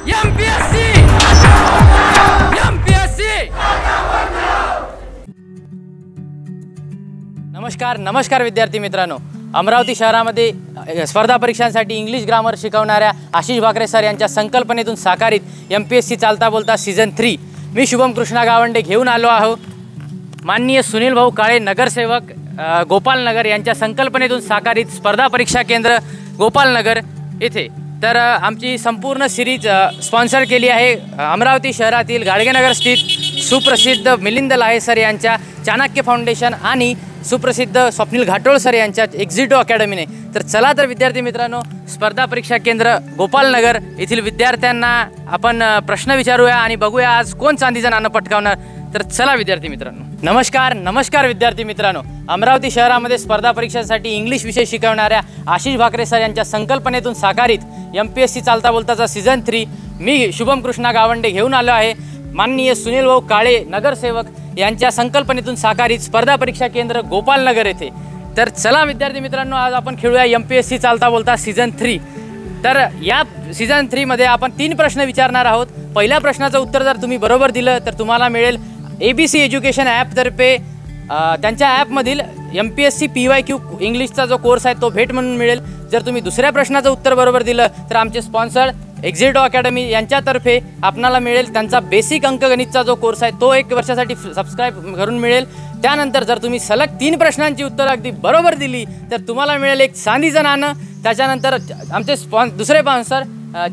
MPSC MPSC. नमस्कार विद्यार्थी मित्रांनो, अमरावती शहरामध्ये स्पर्धा परीक्षांसाठी इंग्लिश ग्रामर शिकवणाऱ्या आशिष भाकरे सर यांच्या संकल्पनेतून साकारित एमपीएससी चालता बोलता सीझन 3 मी शुभम कृष्णा गावंडे घेऊन आलो आहो। माननीय सुनील भाऊ काळे नगरसेवक गोपालनगर यांच्या संकल्पनेतून साकारित स्पर्धा परीक्षा केंद्र गोपालनगर येथे। तर आमची संपूर्ण सिरीज स्पॉन्सर केली आहे अमरावती शहरातील गाडगेनगर स्थित सुप्रसिद्ध मिलिंद लाहे सर यांच्या चाणक्य फाउंडेशन आणि सुप्रसिद्ध स्वप्नील घाटोळ सर यांच्या एक्झिटो अकॅडमीने। तर चला तर विद्यार्थी मित्रांनो, स्पर्धा परीक्षा केंद्र गोपालनगर येथील विद्यार्थ्यांना आपण प्रश्न विचारूया आणि बघूया आज कोण चांदीचं नाणं पटकावणार। तर चला विद्यार्थी मित्रांनो, नमस्कार विद्यार्थी मित्रांनो, अमरावती शहरामध्ये स्पर्धा परीक्षांसाठी इंग्लिश विषय शिकवणाऱ्या आशिष भाकरे सर यांच्या संकल्पनेतून साकारित एमपीएससी चालता बोलताचा सीझन 3 मी शुभम कृष्णा गावंडे घेऊन आलो आहे। माननीय सुनील भाऊ काळे नगरसेवक यांच्या संकल्पनेतून साकारित स्पर्धा परीक्षा केंद्र गोपालनगर येथे। तर चला विद्यार्थी मित्रांनो, आज आपण खेळूया एमपीएससी चालता बोलता सीझन 3। तर या सीझन 3 मध्ये आपण 3 प्रश्न विचारणार आहोत। पहिल्या प्रश्नाचं उत्तर जर तुम्ही बरोबर दिलं तर तुम्हाला मिळेल एबीसी एज्युकेशन ॲपतर्फे त्यांच्या ॲपमधील एमपीएससी PYQ इंग्लिशचा जो कोर्स आहे तो भेट म्हणून मिळेल। जर तुम्ही दुसऱ्या प्रश्नाचं उत्तर बरोबर दिलं तर आमचे स्पॉन्सर एक्झिटो अकॅडमी यांच्यातर्फे आपणाला मिळेल त्यांचा बेसिक अंकगणितचा जो कोर्स आहे तो 1 वर्षासाठी सबस्क्राईब करून मिळेल। त्यानंतर जर तुम्ही सलग 3 प्रश्नांची उत्तरं अगदी बरोबर दिली तर तुम्हाला मिळेल एक चांदीचं नाणं। त्याच्यानंतर आमचे दुसरे स्पॉन्सर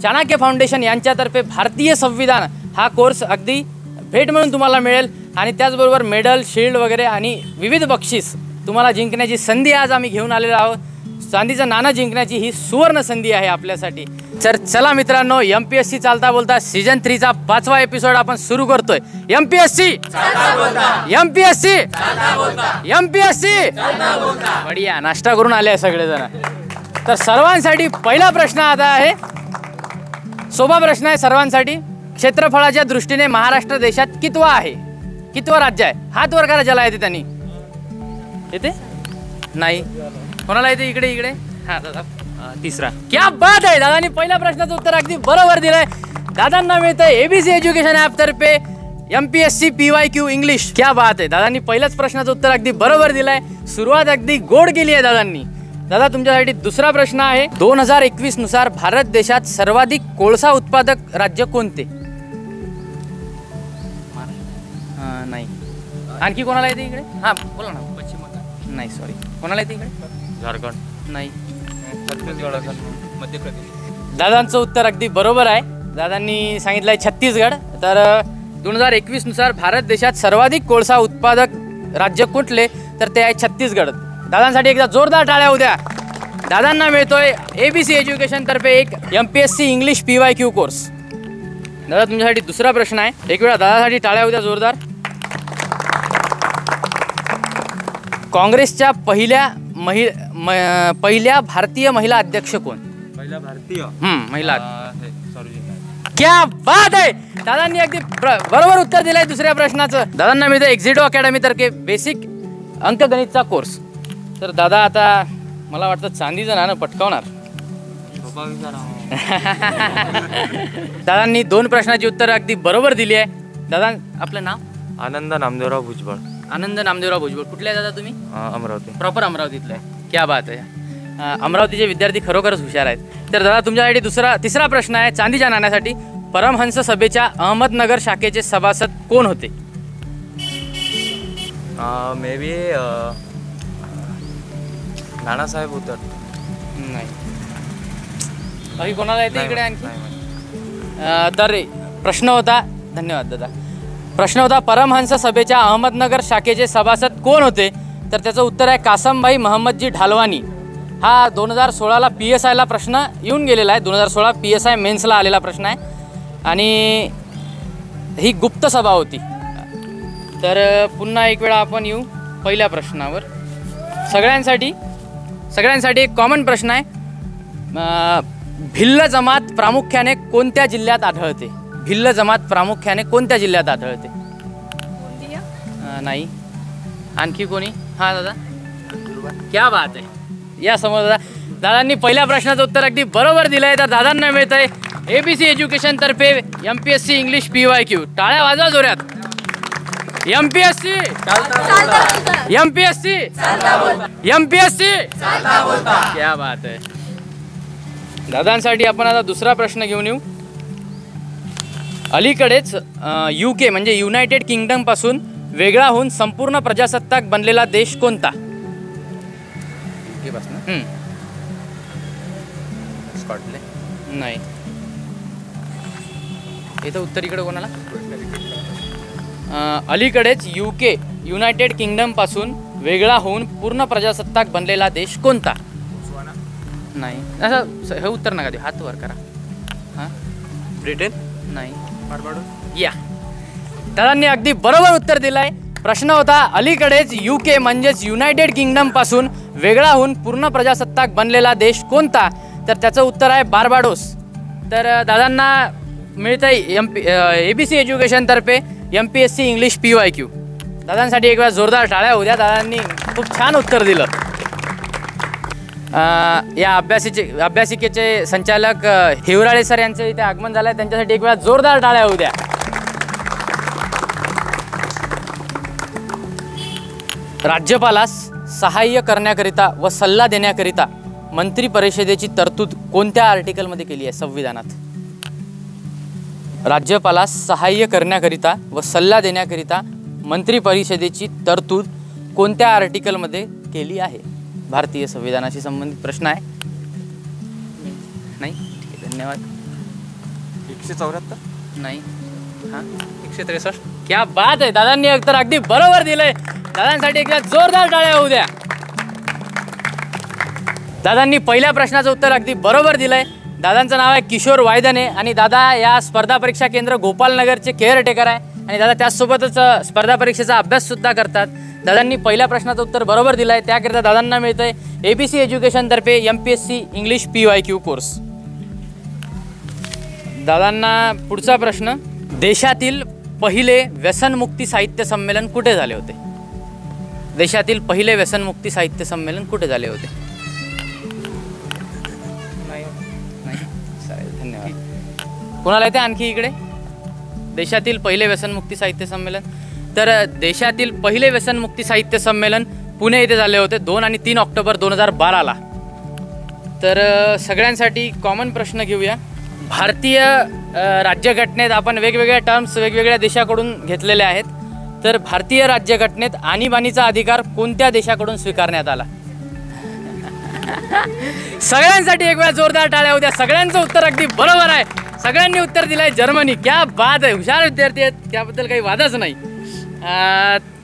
चाणक्य फाउंडेशन यांच्यातर्फे भारतीय संविधान हा कोर्स अगदी भेट म्हणून तुम्हाला मिळेल आणि त्याचबरोबर मेडल शील्ड वगैरे आणि विविध बक्षीस तुम्हाला जिंकण्याची संधी आज आम्ही घेऊन आलेलो आहोत। चांदीचं नाणं जिंकण्याची ही सुवर्ण संधी आहे आपल्यासाठी। तर चला मित्रांनो, एमपीएससी चालता बोलता सीझन 3 चा 5वा एपिसोड आपण सुरू करतोय। एमपीएससी एमपीएससी एमपीएससी बढिया, नाश्ता करून आले सगळेजण। तर सर्वांसाठी पहिला प्रश्न आता आहे, सोपा प्रश्न आहे सर्वांसाठी। क्षेत्रफळाच्या दृष्टीने महाराष्ट्र देशात कितवा आहे, कितवा राज्य आहे? हात वर करा ज्याला येते त्यांनी। येते नाही, कोणाला येते? इकडे इकडे हा दादा, तिसरा। क्या बात आहे, दादांनी पहिल्या प्रश्नाचं उत्तर अगदी बरोबर दिलंय। दादांना मिळतंय एबीसी एज्युकेशन ॲप तर्फे एमपीएससी PYQ इंग्लिश। क्या बात आहे, दादांनी पहिल्याच प्रश्नाचं उत्तर अगदी बरोबर दिलंय। सुरुवात अगदी गोड केली आहे दादांनी। दादा तुमच्यासाठी दुसरा प्रश्न आहे, 2021 नुसार भारत देशात सर्वाधिक कोळसा उत्पादक राज्य कोणते? नाही, आणखी कोणाला येते इकडे? हा बोला ना। पश्चिम बंगाल नाही, सॉरी, कोणाला येते इकडे? झारखंड नाही, छत्तीसगड मध्य प्रदेश। दादांचं उत्तर अगदी बरोबर आहे। दादांनी सांगितलंय छत्तीसगड। तर 2021 नुसार भारत देशात सर्वाधिक कोळसा उत्पादक राज्य कुठले? तर ते आहे छत्तीसगड। दादांसाठी एकदा जोरदार टाळ्या होऊ द्या। दादांना मिळतोय एबीसी एज्युकेशन तर्फे एक एमपीएससी इंग्लिश PYQ कोर्स। दादा तुमच्यासाठी दुसरा प्रश्न आहे, एक वेळा दादासाठी टाळ्या होऊ द्या जोरदार। काँग्रेसच्या पहिल्या भारतीय महिला अध्यक्ष कोण? पहिला भारतीय महिला। क्या बात आहे, दादांनी अगदी बरोबर उत्तर दिलंय दुसऱ्या प्रश्नाचं। दादांना मिळतं एक्झिटो अकॅडमी तर्फे बेसिक अंकगणितचा कोर्स। तर दादा आता मला वाटतं चांदीचं नाणं पटकावणार। दादांनी 2 प्रश्नाची उत्तर अगदी बरोबर दिली आहे। दादा आपलं नाव? आनंद नामदेवराव भुजबळ। आनंद नामदेवराव भुजबळ। कुठले आहे दादा तुम्ही? अमरावती। प्रॉपर अमरावतीतलं आहे। क्या बात आहे, अमरावतीचे विद्यार्थी खरोखरच हुशार आहेत। तर दादा तुमच्यासाठी तिसरा प्रश्न आहे चांदीच्या नाण्यासाठी, परमहंस सभेच्या अहमदनगर शाखेचे सभासद कोण होते? मे बी नानासाहेब होतात। नाही, बाकी कोणाला येते इकडे आणखी? तर प्रश्न होता, धन्यवाद दादा। प्रश्न होता परमहंस सभेच्या अहमदनगर शाखेचे सभासद कोण होते? तर त्याचं उत्तर आहे कासमभाई महम्मदजी ढालवानी। हा 2016ला PSIला प्रश्न येऊन गेलेला आहे। 2016 PSI मेन्सला आलेला प्रश्न आहे आणि ही गुप्त सभा होती। तर पुन्हा एक वेळा आपण येऊ पहिल्या प्रश्नावर। सगळ्यांसाठी एक कॉमन प्रश्न आहे, भिल्ल जमात प्रामुख्याने कोणत्या जिल्ह्यात आढळते? भिल्ल जमात प्रामुख्याने कोणत्या जिल्ह्यात आढळते? नाही, आणखी कोणी? हा दादा, क्या बात आहे, या समोर दादा। दादांनी पहिल्या प्रश्नाचं उत्तर अगदी बरोबर दिलंय। तर दादांना मिळतंय ABC एज्युकेशन तर्फे MPSC इंग्लिश PYQ. टाळ्या वाजवा जोरात. MPSC क्या बात आहे. दादांसाठी आपण आता दुसरा प्रश्न घेऊन येऊ. अलीकडेच UK म्हणजे युनायटेड किंगडम पासून वेगळा होऊन संपूर्ण प्रजासत्ताक बनलेला देश कोणता? स्कॉटलंड नाही. इथं उत्तर इकडे कोणाला? अलीकडेच UK युनायटेड किंगडम पासून वेगळा होऊन पूर्ण प्रजासत्ताक बनलेला देश कोणता? नाही. असं हे उत्तर नका देऊ, हात वर करा. हां, ब्रिटन नाही. या दादांनी अगदी बरोबर उत्तर दिलंय. प्रश्न होता अलीकडेच UK म्हणजेच युनायटेड किंगडम पासून वेगळा होऊन पूर्ण प्रजासत्ताक बनलेला देश कोणता? तर त्याचं उत्तर आहे बार्बाडोस. तर दादांना मिळतंय ABC एज्युकेशन तर्फे MPSC इंग्लिश PYQ. दादांसाठी एक वेळा जोरदार टाळ्या होऊ द्या. दादांनी खूप छान उत्तर दिलं. या अभ्यासिकेचे संचालक हिवराळे सर यांचं इथे आगमन झालं आहे. त्यांच्यासाठी एक वेळा जोरदार टाळ्या होऊ द्या. राज्यपालास सहाय्य करण्याकरिता व सल्ला देण्याकरिता मंत्री परिषदेची तरतूद कोणत्या आर्टिकलमध्ये केली आहे संविधानात? राज्यपालास सहाय्य करण्याकरिता व सल्ला देण्याकरिता मंत्री परिषदेची तरतूद कोणत्या आर्टिकलमध्ये केली आहे? भारतीय संविधानाशी संबंधित प्रश्न आहे. नाही, ठीक आहे, धन्यवाद. 174 नाही. हां, 163. क्या बात आहे. दादांनी तर अगदी बरोबर दिलंय. दादांसाठी एकदा जोरदार टाळ्या होऊ द्या. दादांनी पहिल्या प्रश्नाचं उत्तर अगदी बरोबर दिलंय. दादांचं नाव आहे किशोर वायदने आणि दादा या स्पर्धा परीक्षा केंद्र गोपालनगरचे केअरटेकर आहे आणि दादा त्याचसोबतच स्पर्धा परीक्षेचा अभ्याससुद्धा करतात. दादांनी पहिल्या प्रश्नाचं उत्तर बरोबर दिलं आहे. त्याकरिता दादांना मिळतं आहे ABC एज्युकेशन तर्फे MPSC इंग्लिश PYQ कोर्स. दादांना पुढचा प्रश्न. देशातील पहिले व्यसनमुक्ती साहित्य संमेलन कुठे झाले होते? देशातील पहिले व्यसनमुक्ती साहित्य संमेलन कुठे झाले होते? नाही. धन्यवाद. कोणाला येते आणखी इकडे? देशातील पहिले व्यसनमुक्ती साहित्य संमेलन. तर देशातील पहिले व्यसनमुक्ती साहित्य संमेलन पुणे येथे झाले होते 2 आणि 3 ऑक्टोबर 2012ला. तर सगळ्यांसाठी कॉमन प्रश्न घेऊया. भारतीय राज्यघटनेत आपण वेगवेगळ्या टर्म्स वेगवेगळ्या देशाकडून घेतलेल्या आहेत. तर भारतीय राज्यघटनेत आणीबाणीचा अधिकार कोणत्या देशाकडून स्वीकारण्यात आला? सगळ्यांसाठी एक वेळा जोरदार टाळ्या होऊ द्या. सगळ्यांचं उत्तर अगदी बरोबर आहे. सगळ्यांनी उत्तर दिलंय जर्मनी. क्या बात आहे. हुशार विद्यार्थी आहेत, त्याबद्दल काही वादच नाही.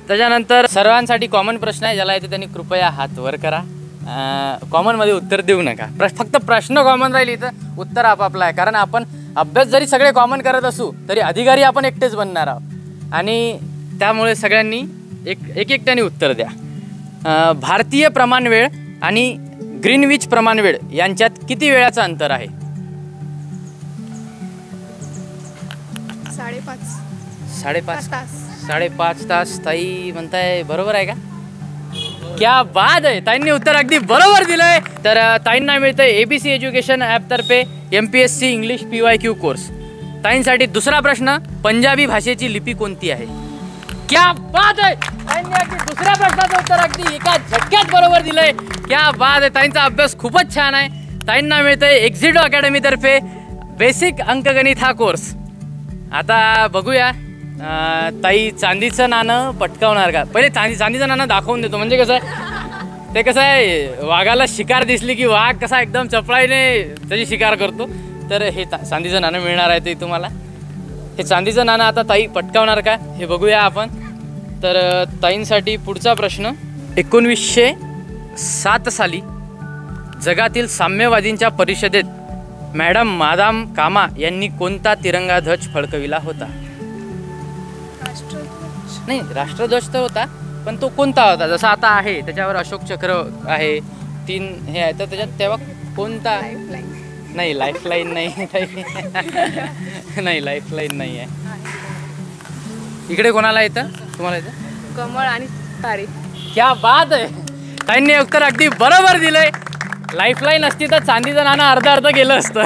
त्याच्यानंतर सर्वांसाठी कॉमन प्रश्न आहे. ज्याला येते त्यांनी कृपया हात वर करा. कॉमनमध्ये उत्तर देऊ नका. फक्त प्रश्न कॉमन राहील, इथं उत्तर आपापलं आहे. कारण आपण अभ्यास जरी सगळे कॉमन करत असू तरी अधिकारी आपण एकटेच बनणार आहोत आणि त्यामुळे सगळ्यांनी एकट्याने उत्तर द्या. भारतीय प्रमाणवेळ आणि ग्रीनविच प्रमाणवेळ यांच्यात किती वेळाचं अंतर आहे? 5.5 तास. ताई म्हणताय बरोबर आहे का? क्या बात आहे. ताईंनी उत्तर अगदी बरोबर दिलंय. तर ताईंना मिळतंय ABC एज्युकेशन ॲपतर्फे MPSC इंग्लिश PYQ कोर्स. ताईंसाठी दुसरा प्रश्न. पंजाबी भाषेची लिपी कोणती आहे? क्या बात आहे. ताईंनी अगदी दुसऱ्या प्रश्नाचं उत्तर अगदी एका झटक्यात बरोबर दिलंय. क्या बात आहे. ताईंचा अभ्यास खूपच छान आहे. ताईंना मिळतंय एक्झिटो अकॅडमीतर्फे बेसिक अंकगणित हा कोर्स. आता बघूया ताई चांदीचं नाणं पटकावणार का? पहिले चांदीचं नाणं दाखवून देतो. म्हणजे कसं आहे, ते कसं आहे, वाघाला शिकार दिसली की वाघ कसा एकदम चपळाईने त्याची शिकार करतो. तर हे चांदीचं नाणं मिळणार आहे ते तुम्हाला. हे चांदीचं नाणं आता ताई पटकावणार का हे बघूया आपण. तर ताईंसाठी पुढचा प्रश्न. 1907 साली जगातील साम्यवादींच्या परिषदेत मॅडम मादाम कामा यांनी कोणता तिरंगा ध्वज फडकविला होता? नाही, राष्ट्रध्वज तर होता, पण तो कोणता होता? जसा आता आहे त्याच्यावर अशोक चक्र आहे, 3 हे आहे, तर त्याच्यात तेव्हा कोणता? नाही, लाईफलाईन नाही. नाही, लाईफलाईन नाही आहे. इकडे कोणाला येतं? तुम्हाला येतं? कमळ आणि तारे. क्या बात आहे. ताईंनी उत्तर अगदी बरोबर दिलंय. लाईफलाईन असती तर चांदीचं नाणं अर्ध गेलं असतं.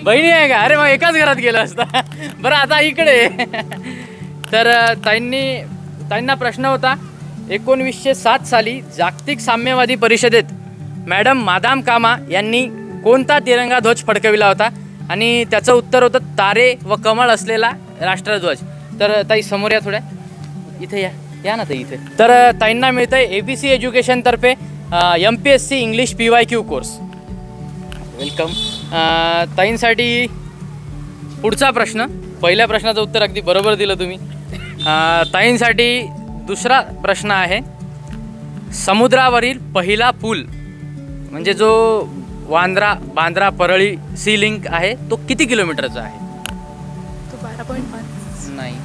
बहिणी आहे का? अरे मग एकाच घरात गेलं असतं. बरं आता इकडे तर ताईंना प्रश्न होता 1907 साली जागतिक साम्यवादी परिषदेत मॅडम मादाम कामा यांनी कोणता तिरंगा ध्वज फडकविला होता आणि त्याचं उत्तर होतं तारे व कमळ असलेला राष्ट्रध्वज. तर ताई समोर या थोड्या, इथे या ना ताई इथे. तर ताईंना मिळतं आहे ABC एज्युकेशनतर्फे MPSC English PYQ course. Welcome. ताईंसाठी पुढचा प्रश्न, पहिल्या प्रश्नाचं उत्तर अगदी बरोबर दिलं तुम्ही. ताईंसाठी दुसरा प्रश्न आहे समुद्रावरील पहिला पूल म्हणजे जो बांद्रा परळी सी लिंक आहे तो किती किलोमीटरचा आहे? तो 12.5. नाही,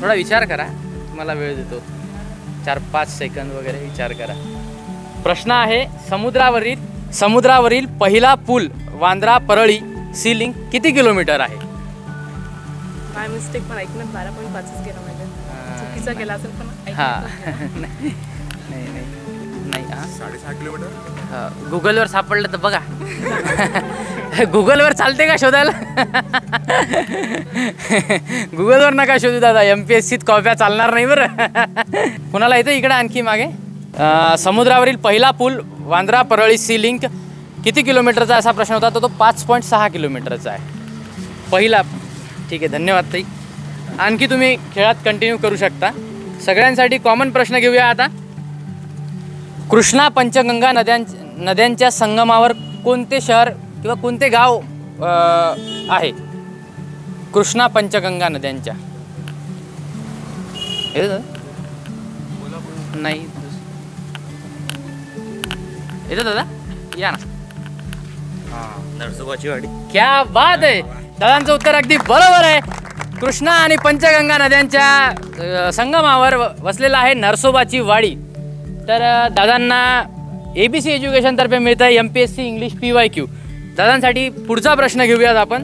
थोडा विचार करा, मला वेळ देतो 4-5 सेकंद वगैरे विचार करा. प्रश्न आहे समुद्रावरील पहिला पूल वांद्रा परळी सी लिंक किती किलोमीटर आहे? बाय मिस्टेक पण ऐकण्यात 12.5च गेला म्हणजे चुकीचा गेला असेल पण हां. नाही हां 6.5 किलोमीटर. गुगलवर सापडलं तर बघा. गुगलवर चालते का शोधायला? गुगलवर नका शोधू दादा, MPSCत कॉप्या चालणार नाही बरं. कुणाला येतं इकडे आणखी मागे? समुद्रावरील पहिला पूल वांद्रा परळी सी लिंक किती किलोमीटरचा असा प्रश्न होता, तर तो 5.6 किलोमीटरचा आहे पहिला. ठीक आहे, धन्यवाद ताई. आणखी तुम्ही खेळात कंटिन्यू करू शकता. सगळ्यांसाठी कॉमन प्रश्न घेऊया आता. कृष्णा पंचगंगा नद्यांच्या संगमावर कोणते शहर किंवा कोणते गाव आहे? कृष्णा पंचगंगा नद्यांच्या नाही येतं दादा, या ना. नरसोबाची वाडी. क्या बात आहे, दादांचं उत्तर अगदी बरोबर आहे. कृष्णा आणि पंचगंगा नद्यांच्या संगमावर वसलेला आहे नरसोबाची वाडी. तर दादांना ABC एज्युकेशनतर्फे मिळतं आहे MPSC इंग्लिश PYQ. दादांसाठी पुढचा प्रश्न घेऊयात आपण.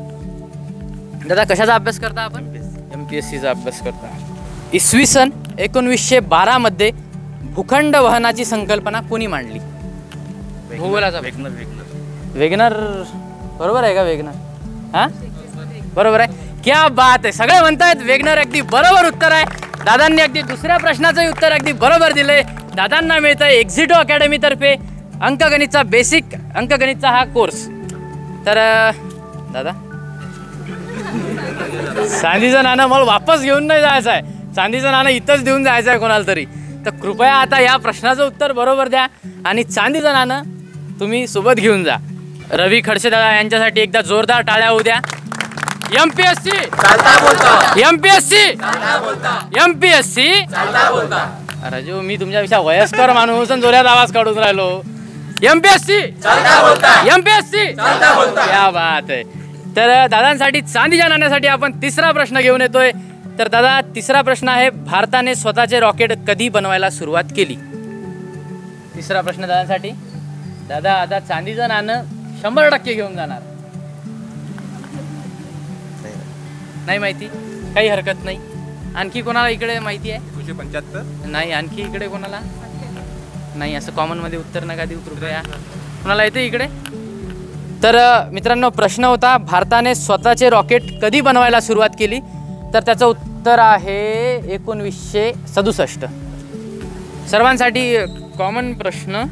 दादा कशाचा अभ्यास करता आपण? MPSCचा अभ्यास करता. इसवी सन 1912 मध्ये भूखंड वहनाची संकल्पना कोणी मांडली? भूगोलाचा वेगनर. बरोबर आहे का वेगनर? हां बरोबर आहे. क्या बात आहे, सगळे म्हणतायत वेगनर. अगदी बरोबर उत्तर आहे. दादांनी अगदी दुसऱ्या प्रश्नाचंही उत्तर अगदी बरोबर दिले. दादांना मिळतं आहे एक्झिटो अकॅडमीतर्फे अंकगणितचा बेसिक अंकगणितचा हा कोर्स. तर दादा चांदीचं नाणं मला वापस घेऊन नाही जायचं आहे, चांदीचं नाणं इथंच देऊन जायचं आहे कोणाला तरी. तर कृपया आता या प्रश्नाचं उत्तर बरोबर द्या आणि चांदीचं नाणं तुम्ही सोबत घेऊन जा. रवी खडसे दादा यांच्यासाठी एकदा जोरदार टाळ्या होऊ द्या. MPSC अरे जो मी तुमच्यापेक्षा वयस्कर माणूस आणि जोरात आवाज काढून राहिलो. MPSC क्या बात आहे. तर दादांसाठी चांदीच्या नाण्यासाठी आपण तिसरा प्रश्न घेऊन येतोय. तर दादा तिसरा प्रश्न आहे भारताने स्वतःचे रॉकेट कधी बनवायला सुरुवात केली? तिसरा प्रश्न दादांसाठी. दादा आता चांदीचं नाणं 100% घेऊन जाणार. नाही माहिती? काही हरकत नाही. आणखी कोणाला इकडे माहिती आहे? 1975. नाही, आणखी इकडे कोणाला नाही? असं कॉमनमध्ये उत्तर नका देऊ कृपया. कोणाला येते इकडे? तर मित्रांनो प्रश्न होता भारताने स्वतःचे रॉकेट कधी बनवायला सुरुवात केली? तर त्याचं उत्तर आहे 1967. सर्वांसाठी कॉमन प्रश्न.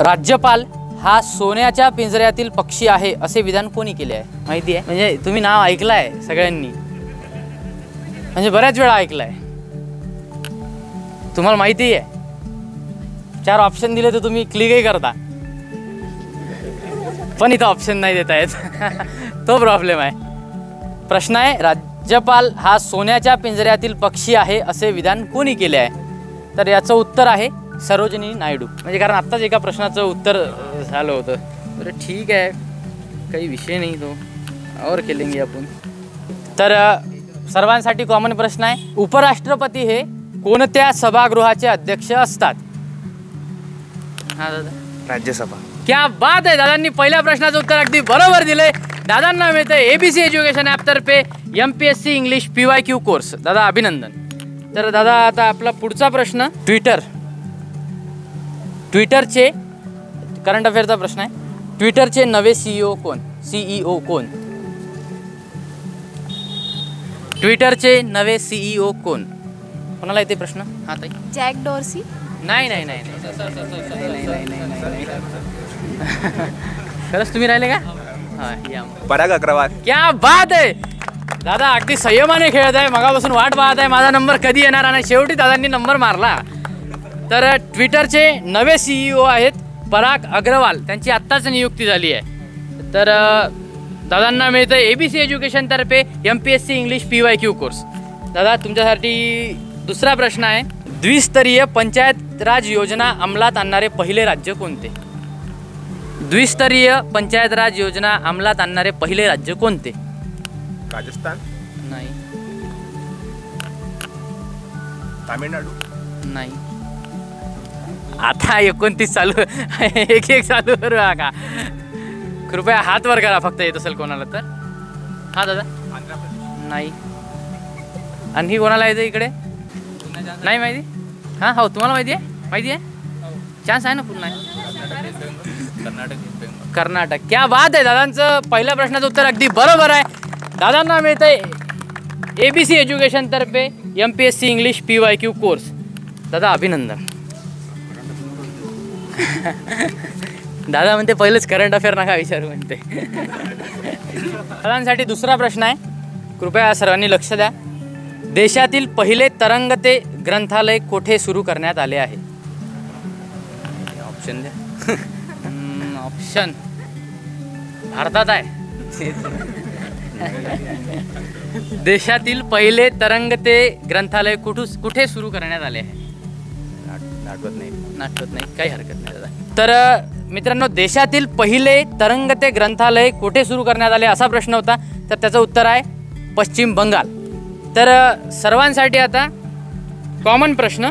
राज्यपाल हा सोन्याच्या पिंजऱ्यातील पक्षी आहे असे विधान कोणी केले आहे? माहिती आहे? म्हणजे तुम्ही नाव ऐकलं आहे सगळ्यांनी, म्हणजे बऱ्याच वेळा ऐकलं आहे, तुम्हाला माहिती आहे. 4 ऑप्शन दिले तर तुम्ही क्लिकही करता, पण इथं ऑप्शन नाही देता येत. तो प्रॉब्लेम आहे. प्रश्न आहे राज्यपाल हा सोन्याच्या पिंजऱ्यातील पक्षी आहे असे विधान कोणी केले आहे? तर याचं उत्तर आहे सरोजिनी नायडू. म्हणजे कारण आत्ताच एका प्रश्नाचं उत्तर झालं होतं. बरं ठीक आहे, काही विषय नाही, तो और केलेंगे आपण. तर सर्वांसाठी कॉमन प्रश्न आहे उपराष्ट्रपती हे कोणत्या सभागृहाचे अध्यक्ष असतात? हां दादा. राज्यसभा. क्या बात आहे, दादांनी पहिल्या प्रश्नाचं उत्तर अगदी बरोबर दिले. दादांना मिळतं ABC एज्युकेशन ॲपतर्फे MPSC इंग्लिश PYQ कोर्स. दादा अभिनंदन. तर दादा आता आपला पुढचा प्रश्न. ट्विटरचे करंट अफेअरचा प्रश्न आहे. ट्विटरचे नवे सीईओ कोण? सीईओ कोण? ट्विटरचे नवे सीईओ कोण? कोणाला येते प्रश्न? हा ताई. Jack Dorsey. नाही. खरंच तुम्ही राहिले का? हा या मग. पराग अग्रवाल. क्या बात आहे दादा, अगदी संयमाने खेळत आहे. मगापासून वाट पाहत आहे माझा नंबर कधी येणार, आणि शेवटी दादांनी नंबर मारला. तर ट्विटरचे नवे सीईओ आहेत पराग अग्रवाल, त्यांची आत्ताच नियुक्ती झाली आहे. तर दादांना मिळतं ABC एज्युकेशनतर्फे MPSC इंग्लिश PYQ कोर्स. दादा तुमच्यासाठी दुसरा प्रश्न आहे. द्विस्तरीय पंचायत राज योजना अंमलात आणणारे पहिले राज्य कोणते? द्विस्तरीय पंचायत राज योजना अंमलात आणणारे पहिले राज्य कोणते? राजस्थान. नाही. तामिळनाडू. नाही. आता 29 चालू एक चालू करू का? कृपया हात वर करा फक्त येत असेल कोणाला तर. हा दादा. आंध्र प्रदेश. नाही. आणखी कोणाला येतं इकडे? नाही माहिती? हां हो तुम्हाला माहिती आहे? चान्स आहे ना पुन्हा? कर्नाटक. क्या बात आहे, दादांचं पहिल्या प्रश्नाचं उत्तर अगदी बरोबर आहे. दादांना मिळतंय ABC एज्युकेशनतर्फे MPSC इंग्लिश PYQ कोर्स. दादा अभिनंदन. दादा म्हणते पहिलेच करंट अफेअर नका विचारू म्हणते. दादांसाठी दुसरा प्रश्न आहे, कृपया सर्वांनी लक्ष द्या. देशातील पहिले तरंगते ग्रंथालय कोठे सुरू करण्यात आले आहे? ऑप्शन द्या. ऑप्शन भारतात आहे. देशातील पहिले तरंगते ग्रंथालय कुठे सुरू करण्यात आले आहे? नाटवत नाही काही हरकत नाही दादा. तर मित्रांनो, देशातील पहिले तरंगते ग्रंथालय कुठे सुरू करण्यात आले असा प्रश्न होता. तर त्याचं उत्तर आहे पश्चिम बंगाल. तर सर्वांसाठी आता कॉमन प्रश्न,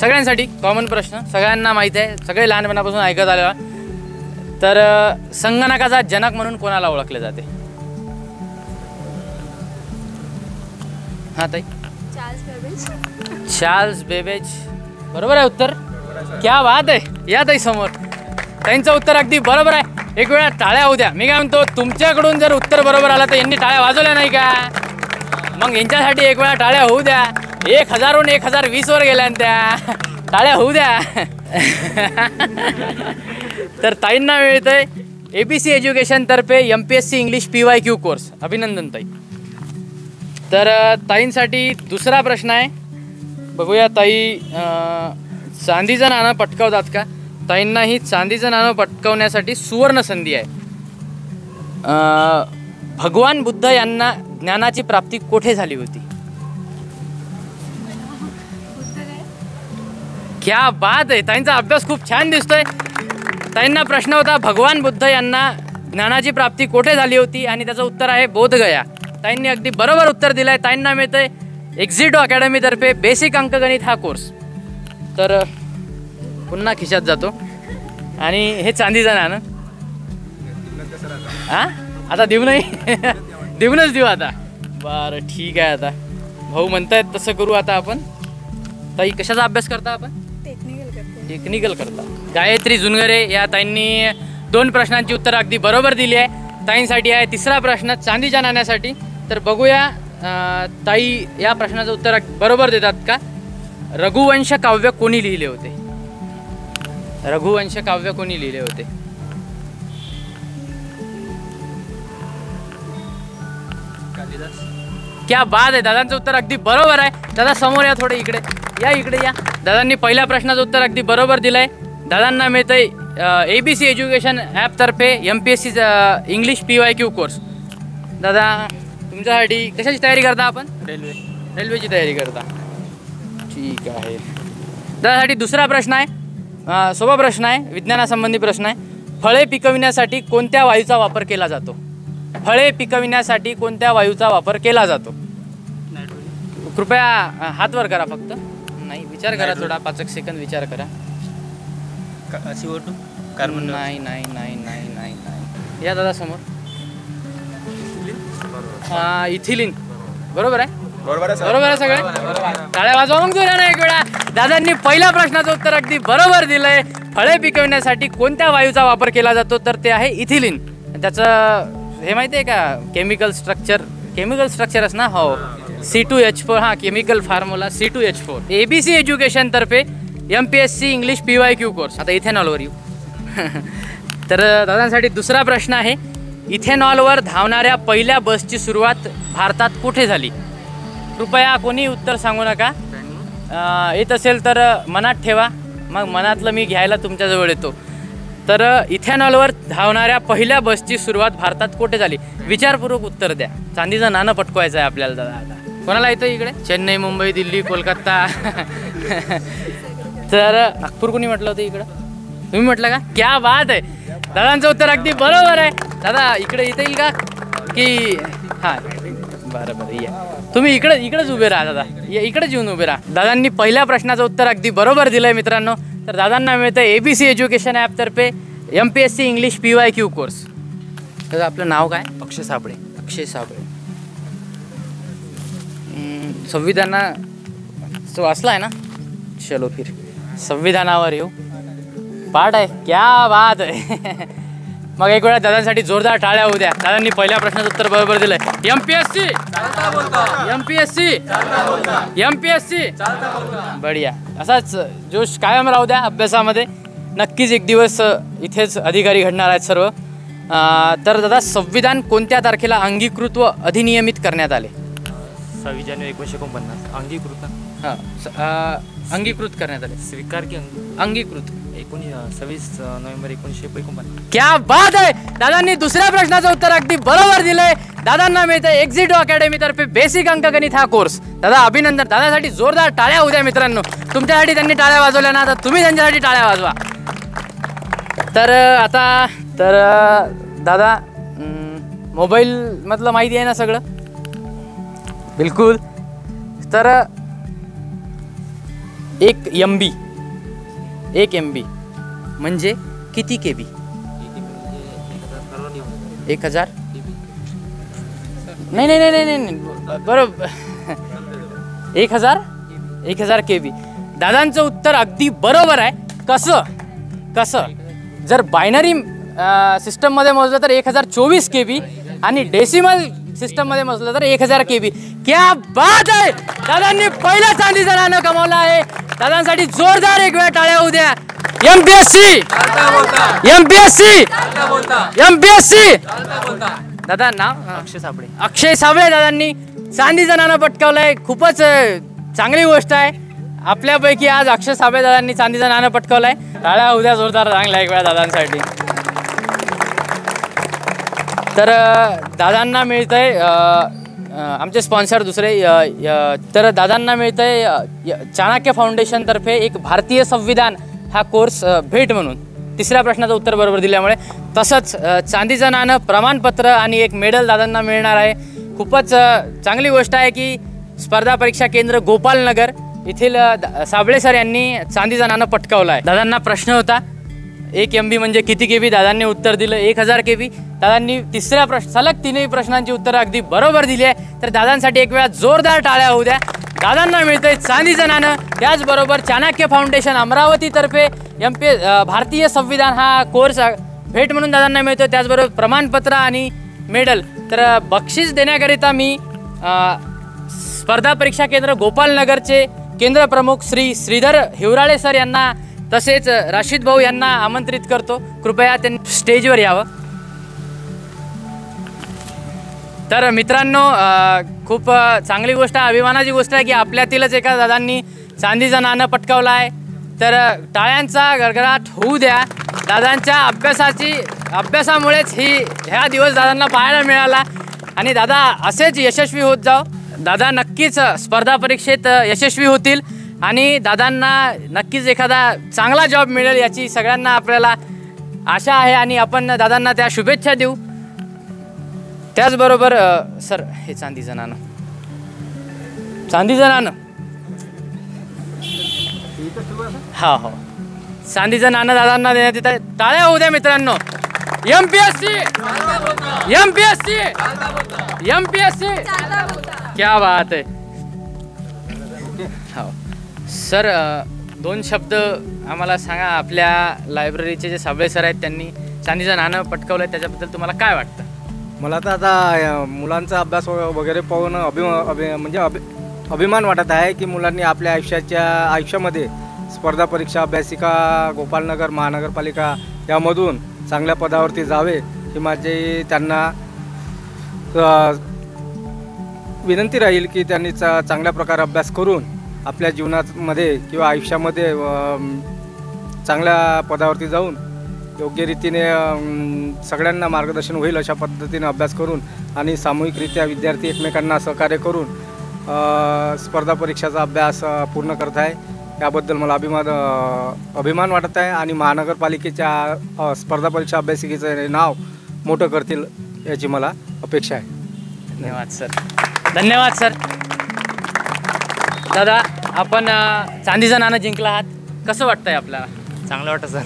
सगळ्यांसाठी कॉमन प्रश्न, सगळ्यांना माहीत आहे, सगळे लहानपणापासून ऐकत आलेला. तर संगणकाचा जनक म्हणून कोणाला ओळखले जाते? हां ताई. Charles Babbage. बरोबर आहे उत्तर. क्या बात आहे. या ताई समोर. त्यांचं उत्तर अगदी बरोबर आहे. एक वेळा टाळ्या होऊ द्या. मी काय म्हणतो, तुमच्याकडून जर उत्तर बरोबर आलं तर यांनी टाळ्या वाजवल्या नाही का? मग यांच्यासाठी एक वेळा टाळ्या होऊ द्या. 1000 1020 वर गेल्या त्या. टाळ्या होऊ द्या. तर ताईंना मिळतंय ABC एज्युकेशनतर्फे MPSC इंग्लिश PYQ कोर्स. अभिनंदन ताई. तर ताईंसाठी दुसरा प्रश्न आहे. बघूया ताई चांदीचं नाणं पटकावतात का? ताईंना ही चांदीचं नाणं पटकावण्यासाठी सुवर्ण संधी आहे. भगवान बुद्ध यांना ज्ञानाची प्राप्ती कोठे झाली होती? क्या बात आहे. ताईंचा अभ्यास खूप छान दिसतोय. ताईंना प्रश्न होता भगवान बुद्ध यांना ज्ञानाची प्राप्ती कोठे झाली होती, आणि त्याचं उत्तर आहे बोधगया. ताईंनी अगदी बरोबर उत्तर दिलं आहे. ताईंना मिळतंय एक्झिटो अकॅडमीतर्फे बेसिक अंकगणित हा कोर्स. तर पुन्हा खिशात जातो आणि हे चांदीचं नाणं हां आता देऊ नाही. देऊनच देऊ आता. बरं ठीक आहे. आता भाऊ म्हणतायत तसं करू. आता आपण ताई कशाचा अभ्यास करता? आपण टेक्निकल करता. गायत्री जुनगरे या ताईंनी 2 प्रश्नांची उत्तर अगदी बरोबर दिली आहे. ताईंसाठी आहे तिसरा प्रश्न चांदीच्या नाण्यासाठी. तर बघूया ताई या प्रश्नाचं उत्तर बरोबर देतात का? रघुवंश काव्य कोणी लिहिले होते? रघुवंश काव्य कोणी लिहिले होते? क्या बाद आहे. दादांचं उत्तर अगदी बरोबर आहे. दादा समोर या, थोडे इकडे या, इकडे या. दादांनी पहिल्या प्रश्नाचं उत्तर अगदी बरोबर दिलं आहे. दादांना मिळतंय ABC एज्युकेशन ॲपतर्फे MPSC इंग्लिश PYQ कोर्स. दादा तुमच्यासाठी कशाची तयारी करता आपण? रेल्वेची तयारी करता. ठीक आहे. दादासाठी दुसरा प्रश्न आहे, सोपा प्रश्न आहे, विज्ञानासंबंधी प्रश्न आहे. फळे पिकविण्यासाठी कोणत्या वायूचा वापर केला जातो? फळे पिकविण्यासाठी कोणत्या वायूचा वापर केला जातो? कृपया हात वर करा फक्त. नाही विचार करा थोडा, 5 सेकंद विचार करा. CO2 carbon. नाही नाही नाही नाही नाही नाही. या दादा समोर. हां इथिलीन. बरोबर आहे. बरोबर आहे सर. बरोबर आहे सगळे. टाळ्या वाजवा मग जोराने एक वेळा. दादांनी पहिल्या प्रश्नाचं उत्तर अगदी बरोबर दिलंय. फळे पिकवण्यासाठी कोणत्या वायूचा वापर केला जातो तर ते आहे इथिलीन. त्याचं हे माहिती आहे का केमिकल स्ट्रक्चरच ना. हो C2H4. हां chemical formula C2H4. ABC education तर्फे MPSC इंग्लिश PYQ कोर्स. आता इथेनॉलवर येऊ. तर दादांसाठी दुसरा प्रश्न आहे. इथेनॉलवर धावणाऱ्या पहिल्या बसची सुरुवात भारतात कुठे झाली? कृपया कोणी उत्तर सांगू नका. येत असेल तर मनात ठेवा, मग मनातलं मी घ्यायला तुमच्याजवळ येतो. तर इथेनॉलवर धावणाऱ्या पहिल्या बसची सुरुवात भारतात कुठे झाली? विचारपूर्वक उत्तर द्या. चांदीचं नाणं पटकवायचं आहे आपल्याला दादा. आता कोणाला येतं इकडे? चेन्नई, मुंबई, दिल्ली, कोलकाता. तर नागपूर कोणी म्हटलं होतं इकडं? तुम्ही म्हटलं का? क्या बात आहे. दादांचं उत्तर अगदी बरोबर आहे. दादा इकडे येता येईल का की? हां बरं या. तुम्ही इकडेच उभे राहा दादा. इकडेच येऊन उभे राहा. दादांनी पहिल्या प्रश्नाचं उत्तर अगदी बरोबर दिलं आहे मित्रांनो. तर दादांना मिळतं ABC एज्युकेशन ॲपतर्फे MPSC इंग्लिश PYQ कोर्स. तर आपलं नाव काय? अक्षय साबळे. अक्षय साबळे. संविधानाचं वाचलं आहे ना? चलो फिर संविधानावर येऊ. पाठ आहे. क्या बात आहे. मग एक वेळा दादांसाठी जोरदार टाळ्या होऊ द्या. दादांनी पहिल्या प्रश्नाचं उत्तर बरोबर दिलंय. MPSC बढिया. असाच जोश कायम राहू द्या अभ्यासामध्ये. नक्कीच एक दिवस इथेच अधिकारी घडणार आहेत सर्व. तर दादा संविधान कोणत्या तारखेला अंगीकृत व अधिनियमित करण्यात आले? 26 जानेवारी 1949. अंगीकृत. हां अंगीकृत करण्यात आले. स्वीकार की अंगीकृत 26 नोव्हेंबर 1949. क्या बात आहे. दादांनी दुसऱ्या प्रश्नाचं उत्तर अगदी बरोबर दिलंय. दादांना मिळतं एक्झिटो अकॅडमी तर्फे बेसिक अंकगणित हा कोर्स. दादा अभिनंदन. दादासाठी जोरदार टाळ्या होऊ द्या मित्रांनो. तुमच्यासाठी त्यांनी टाळ्या वाजवल्या ना, तर तुम्ही त्यांच्यासाठी टाळ्या वाजवा. तर आता दादा मोबाईल मधलं माहिती आहे ना सगळं? बिलकुल. तर 1 MB म्हणजे किती KB? 1000? नाही बरोबर 1000 KB. दादांचं उत्तर अगदी बरोबर आहे. कसं जर बायनरी सिस्टममध्ये मोजलं तर 1024 KB आणि डेसिमल सिस्टममध्ये मोजलं तर 1000 KB. क्या बात आहे. दादांनी पहिला चांदीचं नाणं कमावलं आहे. दादांसाठी जोरदार एक वेळा टाळ्या होऊ द्या. MPSC दादा नाव? अक्षय साबळे. अक्षय साबळे. दादांनी चांदीचं नाणं पटकावलंय. खूपच चांगली गोष्ट आहे. आपल्यापैकी आज अक्षय साबळे दादांनी चांदीचं नाणं पटकावलंय. टाळ्या होऊ द्या जोरदार चांगल्या एक वेळा दादांसाठी. तर दादांना मिळतंय आमचे स्पॉन्सर दुसरे. तर दादांना मिळतंय चाणक्य फाउंडेशनतर्फे एक भारतीय संविधान हा कोर्स भेट म्हणून. तिसऱ्या प्रश्नाचं उत्तर बरोबर दिल्यामुळे. तसंच चांदीचं नाणं, प्रमाणपत्र आणि एक मेडल दादांना मिळणार आहे. खूपच चांगली गोष्ट आहे की स्पर्धा परीक्षा केंद्र गोपालनगर येथील साबळे सर यांनी चांदीचं नाणं पटकावलं आहे. दादांना प्रश्न होता 1 MB म्हणजे किती KB? दादांनी उत्तर दिलं 1000 KB. दादांनी तिसऱ्या सलग तिन्ही प्रश्नांची उत्तरं अगदी बरोबर दिली आहे. तर दादांसाठी एक वेळा जोरदार टाळ्या होऊ द्या. दादांना मिळतंय चांदीचं नाणं. त्याचबरोबर चाणक्य फाउंडेशन अमरावतीतर्फे भारतीय संविधान हा कोर्स भेट म्हणून दादांना मिळतो. त्याचबरोबर प्रमाणपत्र आणि मेडल. तर बक्षीस देण्याकरिता मी स्पर्धा परीक्षा केंद्र गोपालनगरचे केंद्र प्रमुख श्री श्रीधर हिवराळे सर यांना तसेच राशीद भाऊ यांना आमंत्रित करतो. कृपया त्यांनी स्टेजवर यावं. तर मित्रांनो खूप चांगली गोष्ट आहे, अभिमानाची गोष्ट आहे की आपल्यातीलच एका दादांनी चांदीचं नाणं पटकावलं आहे. तर टाळ्यांचा गडगडाट होऊ द्या. दादांच्या अभ्यासामुळेच ह्या दिवस दादांना पाहायला मिळाला आणि दादा असेच यशस्वी होत जाओ. दादा नक्कीच स्पर्धा परीक्षेत यशस्वी होतील आणि दादांना नक्कीच एखादा चांगला जॉब मिळेल याची सगळ्यांना आपल्याला आशा आहे आणि आपण दादांना त्या शुभेच्छा देऊ. त्याचबरोबर सर हे चांदीचं नाणं हा हो चांदीचं नाणं दादांना देण्यात येत आहे. टाळ्या होऊ द्या मित्रांनो. MPSC क्या बात आहे. सर, 2 शब्द आम्हाला सांगा. आपल्या लायब्ररीचे जे साबळे सर आहेत त्यांनी चांदीचं नाणं पटकावलं आहे, त्याच्याबद्दल तुम्हाला काय वाटतं? मला तर आता मुलांचा अभ्यास वगैरे पाहून अभिमान वाटत आहे की मुलांनी आपल्या आयुष्यामध्ये स्पर्धा परीक्षा अभ्यासिका गोपालनगर महानगरपालिका यामधून चांगल्या पदावरती जावे ही माझी त्यांना विनंती राहील की त्यांनी चांगल्या प्रकारे अभ्यास करून आपल्या जीवनामध्ये किंवा आयुष्यामध्ये चांगल्या पदावरती जाऊन योग्य रीतीने सगळ्यांना मार्गदर्शन होईल अशा पद्धतीने अभ्यास करून आणि सामूहिकरित्या विद्यार्थी एकमेकांना सहकार्य करून स्पर्धा परीक्षाचा अभ्यास पूर्ण करत आहे. याबद्दल मला अभिमान वाटत आहे आणि महानगरपालिकेच्या स्पर्धा परीक्षा अभ्यासिकेचं नाव मोठं करतील याची मला अपेक्षा आहे. धन्यवाद सर. धन्यवाद सर. दादा, आपण चांदीचं नाणं जिंकला आहात, कसं वाटतंय आपल्याला? चांगलं वाटतं सर.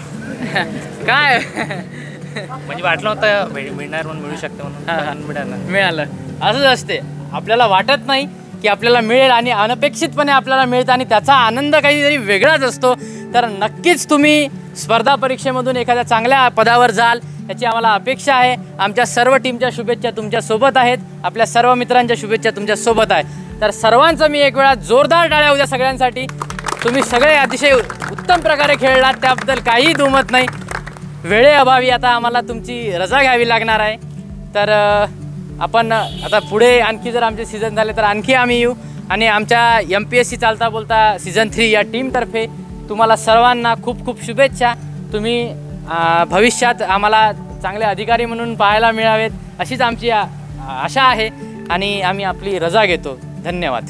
काय म्हणजे वाटलं होतं मिळणार म्हणून, मिळू शकतं म्हणून, मिळालं. मिळालं. असंच असते, आपल्याला वाटत नाही की आपल्याला मिळेल आणि अनपेक्षितपणे आपल्याला मिळतं आणि त्याचा आनंद काहीतरी वेगळाच असतो. तर नक्कीच तुम्ही स्पर्धा परीक्षेमधून एखाद्या चांगल्या पदावर जाल याची आम्हाला अपेक्षा आहे. आमच्या सर्व टीमच्या शुभेच्छा तुमच्यासोबत आहेत, आपल्या सर्व मित्रांच्या शुभेच्छा तुमच्यासोबत आहे. तर सर्वांचं मी एक वेळा जोरदार टाळ्या उद्या सगळ्यांसाठी. तुम्ही सगळे अतिशय उत्तम प्रकारे खेळलात, त्याबद्दल काहीही दुमत नाही. वेळेअभावी आता आम्हाला तुमची रजा घ्यावी लागणार आहे. तर आपण आता पुढे आणखी जर आमचे सीझन झाले तर आणखी आम्ही येऊ आणि आमच्या MPSC चालता बोलता सीझन 3 या टीमतर्फे तुम्हाला सर्वांना खूप खूप शुभेच्छा. तुम्ही भविष्यात आम्हाला चांगले अधिकारी म्हणून पाहायला मिळावेत अशीच आमची आशा आहे आणि आम्ही आपली रजा घेतो. धन्यवाद.